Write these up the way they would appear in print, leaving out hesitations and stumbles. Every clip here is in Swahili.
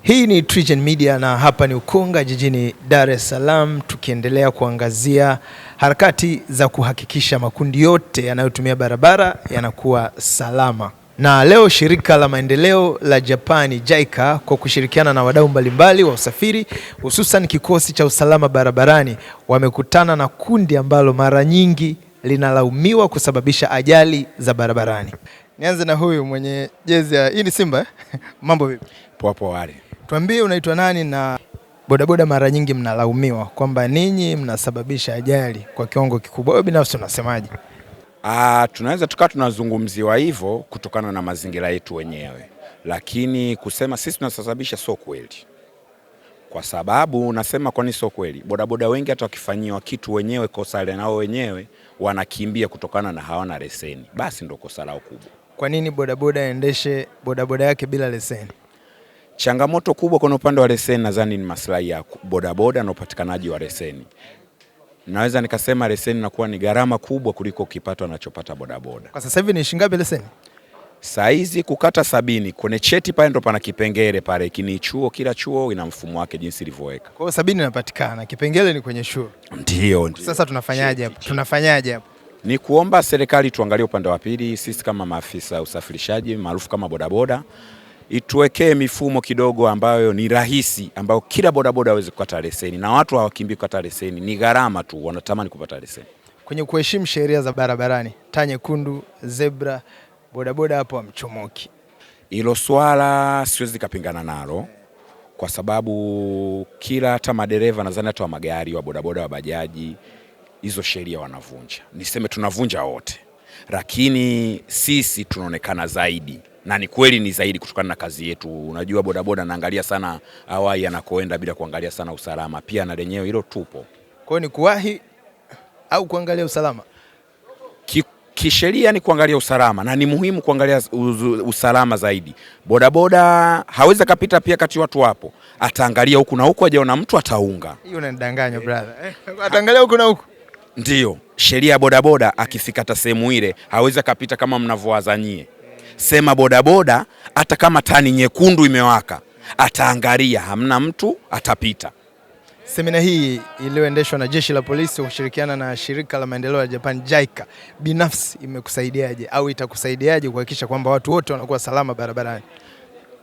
Hii ni TriGen Media na hapa ni Ukonga jijini Dar es Salaam, tukiendelea kuangazia harakati za kuhakikisha makundi yote yanayotumia barabara yanakuwa salama. Na leo shirika la maendeleo la Japani JICA kwa kushirikiana na wadau mbalimbali wa usafiri, hususan kikosi cha usalama barabarani, wamekutana na kundi ambalo mara nyingi linalaumiwa kusababisha ajali za barabarani. Nianze na huyu mwenye jezi ya hii ni Simba. Mambo vipi? Poa poa wale. Tuambie unaitwa nani, na bodaboda mara nyingi mnalaumiwa kwamba ninyi mnasababisha ajali kwa kiwango kikubwa. Wewe binafsi unasemaje? Tunaweza tukawa tunazungumziwa hivyo kutokana na mazingira yetu wenyewe, lakini kusema sisi tunasababisha sio kweli. Kwa sababu nasema kwa nini sio kweli? Bodaboda wengi hata wakifanyiwa kitu wenyewe, kosa nao wenyewe wanakimbia kutokana na hawana leseni. Basi ndio kosa lao kubwa. Kwa nini bodaboda aendeshe bodaboda yake bila leseni? Changamoto kubwa kwa upande wa leseni nadhani ni maslahi ya bodaboda na upatikanaji wa leseni. Naweza nikasema leseni inakuwa ni gharama kubwa kuliko kipato anachopata bodaboda. Kwa sasa hivi ni shilingi ngapi leseni? Saizi kukata 70 kwenye cheti pale ndo pana kipengele pale, kini chuo, kila chuo ina mfumo wake jinsi ilivyoweka. Kwa hiyo 70 inapatikana, kipengele ni kwenye chuo. Ndio. Sasa tunafanyaje hapo? Ni kuomba serikali tuangalie upande wa pili, sisi kama maafisa usafirishaji maarufu kama bodaboda, ituwekee mifumo kidogo ambayo ni rahisi, ambayo kila bodaboda aweze kupata leseni, na watu hawakimbii kupata leseni, ni gharama tu, wanatamani kupata leseni. Kwenye kuheshimu sheria za barabarani, taa nyekundu, zebra, bodaboda hapo hamchomoki. Hilo swala siwezi kupingana nalo, kwa sababu kila hata madereva nadhani hata wa magari, wa bodaboda, wa bajaji, hizo sheria wanavunja. Niseme tunavunja wote, lakini sisi tunaonekana zaidi, na ni kweli ni zaidi kutokana na kazi yetu. Unajua bodaboda naangalia sana awai anakoenda bila kuangalia sana usalama, pia na lenyewe hilo tupo. Kwa hiyo ni kuwahi au kuangalia usalama? Kisheria ni kuangalia usalama, na ni muhimu kuangalia usalama zaidi. Bodaboda hawezi kapita pia kati watu wapo, ataangalia huku na huku, ajaona mtu ataunga. Hiyo unanidanganya brother. Ataangalia huku na huku. Ndio, sheria ya bodaboda akifika hata sehemu ile hawezi kapita kama mnavyoazanyie. Sema bodaboda hata kama tani nyekundu imewaka, ataangalia hamna mtu, atapita. Semina hii iliyoendeshwa na Jeshi la Polisi kushirikiana na shirika la maendeleo la Japan JICA, binafsi imekusaidiaje au itakusaidiaje kuhakikisha kwamba watu wote wanakuwa salama barabarani?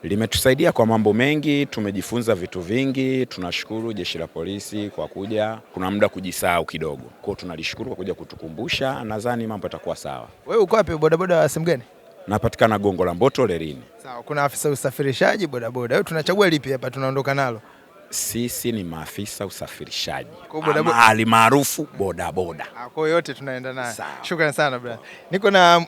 Limetusaidia kwa mambo mengi, tumejifunza vitu vingi. Tunashukuru Jeshi la Polisi kwa kuja, kuna muda kujisahau kidogo. Kwa hiyo tunalishukuru kwa kuja kutukumbusha, nadhani mambo yatakuwa sawa. Wewe uko wapi bodaboda wa sehemu gani? Napatikana Gongo la Mboto Lerini. Sawa, kuna afisa usafirishaji bodaboda. Wewe tunachagua lipi hapa tunaondoka nalo? Sisi ni maafisa usafirishaji. Hali maarufu bodaboda. Kwa hiyo yote tunaenda naye. Shukrani sana brother. Niko na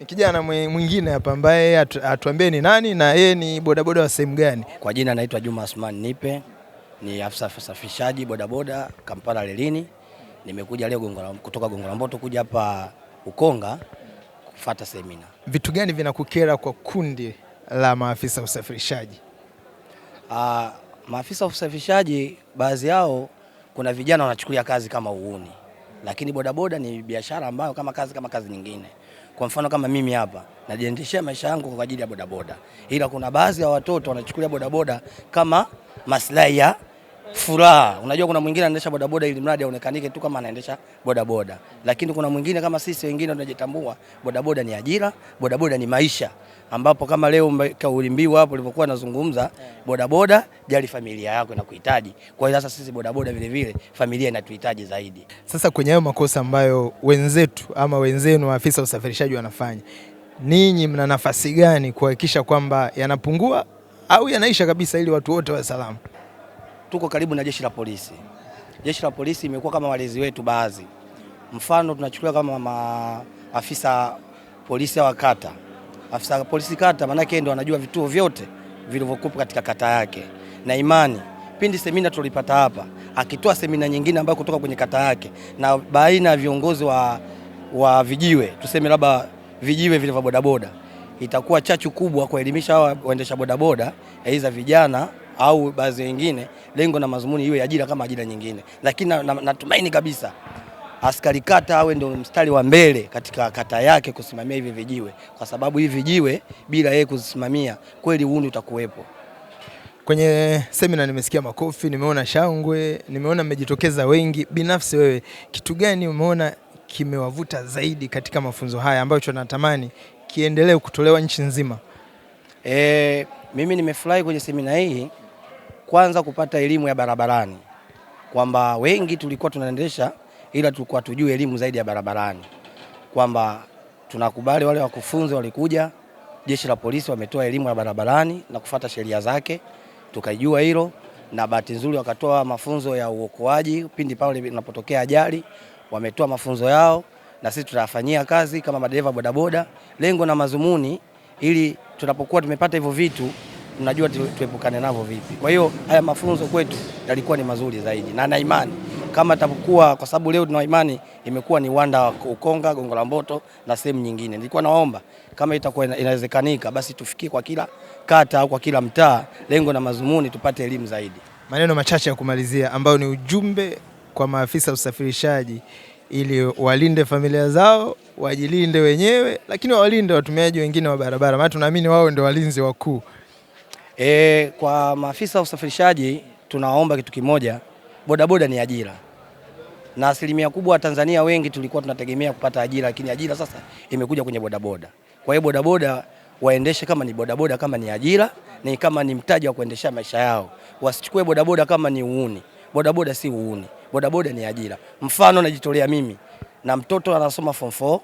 kijana mwingine hapa ambaye atuambie ni nani na yeye ni bodaboda wa sehemu gani. Kwa jina naitwa Juma Asman Nipe, ni afisa usafirishaji bodaboda Kampala Lerini. Nimekuja leo kutoka Gongo la Mboto kuja hapa Ukonga kufuata semina. Vitu gani vinakukera kwa kundi la maafisa usafirishaji? Maafisa usafirishaji baadhi yao, kuna vijana wanachukulia kazi kama uhuni, lakini bodaboda ni biashara ambayo kama kazi nyingine. Kwa mfano kama mimi hapa najiendeshea maisha yangu kwa ajili ya bodaboda, ila kuna baadhi ya watoto wanachukulia bodaboda kama maslahi ya furaha. Unajua kuna mwingine anaendesha bodaboda ili mradi aonekanike tu kama anaendesha bodaboda, lakini kuna mwingine kama sisi wengine tunajitambua, bodaboda ni ajira, bodaboda ni maisha, ambapo kama leo kauli mbiu hapo ulivyokuwa nazungumza, bodaboda jali familia yako inakuhitaji. Kwa hiyo sasa sisi bodaboda vile vile familia inatuhitaji zaidi. Sasa kwenye hayo makosa ambayo wenzetu ama wenzenu maafisa usafirishaji wanafanya, ninyi mna nafasi gani kuhakikisha kwamba yanapungua au yanaisha kabisa ili watu wote wawe salama? Tuko karibu na Jeshi la Polisi. Jeshi la Polisi imekuwa kama walezi wetu baadhi. Mfano tunachukulia kama maafisa polisi wa kata. Afisa polisi kata maana yake ndio anajua vituo vyote vilivyokuwa katika kata yake. Na imani pindi semina tulipata hapa, akitoa semina nyingine ambayo kutoka kwenye kata yake na baina ya viongozi wa vijiwe, tuseme labda vijiwe vile vya bodaboda, itakuwa chachu kubwa kuelimisha hao waendesha bodaboda, aidha vijana au baadhi wengine, lengo na mazumuni iwe ajira kama ajira nyingine. Lakini natumaini kabisa askari kata awe ndio mstari wa mbele katika kata yake kusimamia hivi vijiwe, kwa sababu hivi vijiwe bila yeye kusimamia kweli uhuni utakuwepo. Kwenye semina nimesikia makofi, nimeona shangwe, nimeona mmejitokeza wengi. Binafsi wewe, kitu gani umeona kimewavuta zaidi katika mafunzo haya ambayo tunatamani kiendelee kutolewa nchi nzima? Mimi nimefurahi kwenye semina hii, kwanza kupata elimu ya barabarani, kwamba wengi tulikuwa tunaendesha ila tulikuwa tujui elimu zaidi ya barabarani, kwamba tunakubali wale wakufunzi walikuja, jeshi la polisi wametoa elimu ya barabarani na kufuata sheria zake, tukajua hilo, na bahati nzuri wakatoa mafunzo ya uokoaji pindi pale inapotokea ajali, wametoa mafunzo yao na sisi tutafanyia kazi kama madereva bodaboda, lengo na mazumuni ili tunapokuwa tumepata hivyo vitu tunajua tuepukane navyo vipi. Kwa hiyo haya mafunzo kwetu yalikuwa ni mazuri zaidi, na imani kama tapokuwa, kwa sababu leo tuna imani imekuwa ni uwanda wa Ukonga, Gongo la Mboto na sehemu nyingine. Nilikuwa naomba kama itakuwa inawezekanika basi tufikie kwa kila kata au kwa kila mtaa, lengo na mazumuni tupate elimu zaidi. Maneno machache ya kumalizia ambayo ni ujumbe kwa maafisa usafirishaji ili walinde familia zao, wajilinde wenyewe, lakini walinde watumiaji wengine wa barabara, maana tunaamini wao ndio walinzi wakuu. Kwa maafisa usafirishaji tunaomba kitu kimoja, bodaboda ni ajira. Na asilimia kubwa wa Tanzania wengi tulikuwa tunategemea kupata ajira, lakini ajira sasa imekuja kwenye bodaboda. Kwa hiyo bodaboda waendeshe kama ni bodaboda kama ni ajira, ni kama ni mtaji wa kuendesha maisha yao. Wasichukue bodaboda kama ni uuni. Bodaboda si uuni. Bodaboda ni ajira. Mfano najitolea mimi na mtoto anasoma form 4,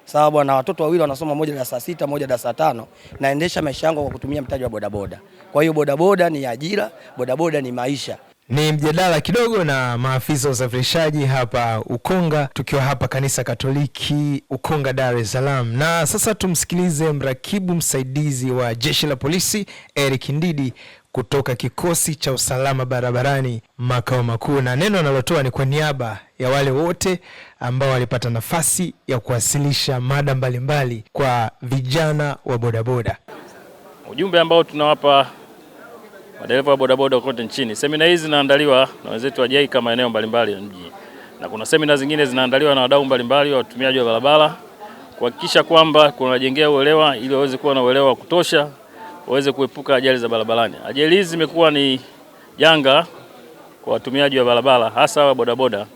sababu na watoto wawili wanasoma, moja darasa 6, moja darasa 5, naendesha maisha yangu kwa kutumia mtaji wa bodaboda. Kwa hiyo bodaboda ni ajira, bodaboda ni maisha. Ni mjadala kidogo na maafisa usafirishaji hapa Ukonga, tukiwa hapa kanisa Katoliki Ukonga, Dar es Salaam. Na sasa tumsikilize mrakibu msaidizi wa jeshi la polisi Eric Ndidi kutoka kikosi cha usalama barabarani makao makuu, na neno analotoa ni kwa niaba ya wale wote ambao walipata nafasi ya kuwasilisha mada mbalimbali kwa vijana wa bodaboda. Ujumbe ambao tunawapa madereva wa bodaboda kote nchini. Semina hizi zinaandaliwa na wenzetu wa JICA maeneo mbalimbali ya mji. Na kuna semina zingine zinaandaliwa na wadau mbalimbali wa watumiaji wa barabara kuhakikisha kwamba kunajengea uelewa ili waweze kuwa na uelewa wa kutosha, waweze kuepuka ajali za barabarani. Ajali hizi zimekuwa ni janga kwa watumiaji wa barabara, hasa wa bodaboda.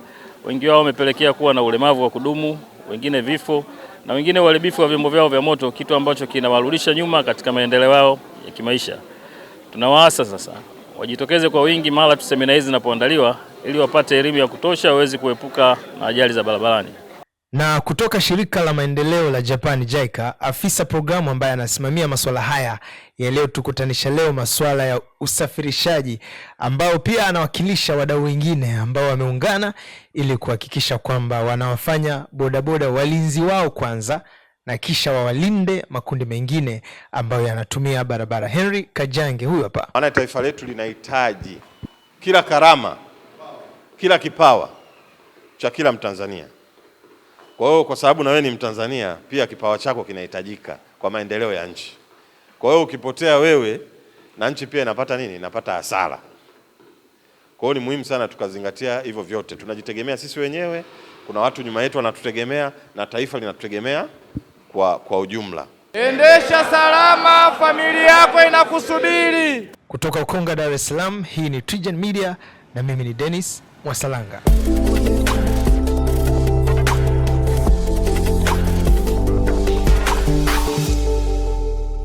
Wengi wao wamepelekea kuwa na ulemavu wa kudumu, wengine vifo na wengine uharibifu wa vyombo vyao vya moto, kitu ambacho kinawarudisha nyuma katika maendeleo yao ya kimaisha. Tunawaasa sasa wajitokeze kwa wingi mara tu semina hizi zinapoandaliwa ili wapate elimu ya kutosha waweze kuepuka na ajali za barabarani. Na kutoka shirika la maendeleo la Japan JICA, afisa programu ambaye anasimamia masuala haya ya leo tukutanisha leo masuala ya usafirishaji, ambao pia anawakilisha wadau wengine ambao wameungana ili kuhakikisha kwamba wanawafanya bodaboda walinzi wao kwanza na kisha wawalinde makundi mengine ambayo yanatumia barabara. Henry Kajange huyu hapa. Maana taifa letu linahitaji kila karama, kila kipawa cha kila Mtanzania. Kwa hiyo kwa sababu na wewe ni Mtanzania, pia kipawa chako kinahitajika kwa maendeleo ya nchi. Kwa hiyo ukipotea wewe na nchi pia inapata nini? Inapata hasara. Kwa hiyo ni muhimu sana tukazingatia hivyo vyote. Tunajitegemea sisi wenyewe, kuna watu nyuma yetu wanatutegemea na taifa linatutegemea kwa ujumla. Endesha salama, familia yako inakusubiri. Kutoka Ukonga, Dar es Salaam, hii ni TriGen Media na mimi ni Dennis Mwasalanga.